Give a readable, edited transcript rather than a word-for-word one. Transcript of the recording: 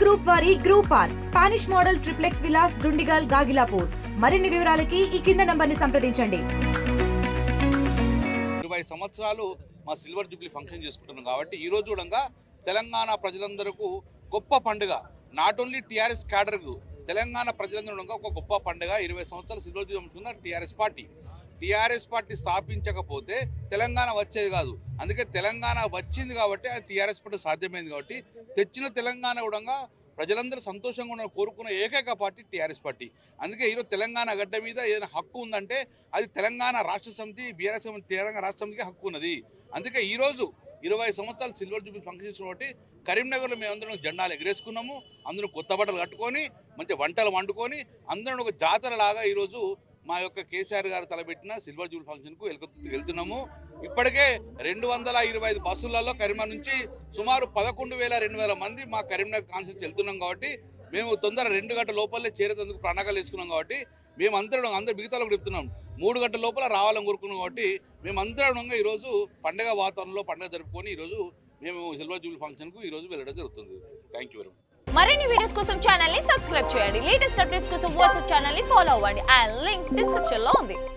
Group వారి group park Spanish model triplex Vilas Dundigal Gagillapur. మరిన్ని వివరాలకి ఈ కింద నంబర్ని సంప్రదించండి. 20 సంవత్సరాలు మా సిల్వర్ జూబ్లీ ఫంక్షన్ చేసుకుంటున్నాం కాబట్టి ఈ రోజు కూడా తెలంగాణ ప్రజలందరికీ గొప్ప పండుగ. నాట్ ఓన్లీ టీఆర్ఎస్ క్యాడర్కు తెలంగాణ ప్రజలందరూ ఒక గొప్ప పండుగ. 20 సంవత్సరాలు సిల్వర్ జూబ్లీ అనుకున్న టీఆర్ఎస్ పార్టీ స్థాపించకపోతే తెలంగాణ వచ్చేది కాదు. అందుకే తెలంగాణ వచ్చింది కాబట్టి అది టీఆర్ఎస్ పార్టీ సాధ్యమైంది కాబట్టి తెచ్చిన తెలంగాణ కూడా ప్రజలందరూ సంతోషంగా ఉన్న కోరుకున్న ఏకైక పార్టీ టీఆర్ఎస్ పార్టీ. అందుకే ఈరోజు తెలంగాణ గడ్డ మీద ఏదైనా హక్కు ఉందంటే అది తెలంగాణ రాష్ట్ర సమితి, బీఆర్ఎస్ తెలంగాణ రాష్ట్ర సమితికి హక్కు ఉన్నది. అందుకే ఈరోజు 20 సంవత్సరాలు సిల్వర్ జూబ్లీ ఫంక్షన్ చేసిన కాబట్టి కరీంనగర్లో మేమందరం జెండాలు ఎగరేసుకున్నాము. అందరం కొత్త బట్టలు కట్టుకొని మంచి వంటలు వండుకొని అందరం ఒక జాతర లాగా ఈరోజు మా యొక్క కేసీఆర్ గారు తలపెట్టిన సిల్వర్ జూబ్లీ ఫంక్షన్కు వెళ్తున్నాము. ఇప్పటికే 225 బస్సులలో కరీంనగర్ నుంచి సుమారు 11,000-2,000 మంది మా కరీంనగర్ కాన్స్టిట్యూన్సీ వెళ్తున్నాం కాబట్టి మేము తొందర 2 గంటల లోపలే చేరేందుకు ప్రణాళికలు వేసుకున్నాం కాబట్టి అందరూ మిగతాలో చెప్తున్నాం 3 గంటల లోపల రావాలని కోరుకున్నాం కాబట్టి మేమందరం ఈరోజు పండుగ వాతావరణంలో పండుగ జరుపుకొని ఈరోజు మేము సిల్వర్ జూబ్లీ ఫంక్షన్కు ఈరోజు వెళ్ళడం జరుగుతుంది. Thank you very much. మరిన్ని వీడియోస్ కోసం ఛానల్ ని సబ్స్క్రైబ్ చేయండి. లేటెస్ట్ అప్డేట్స్ కోసం వాట్సాప్ ఛానల్ ని ఫాలో అవ్వండి. ఆ లింక్ డిస్క్రిప్షన్ లో ఉంది.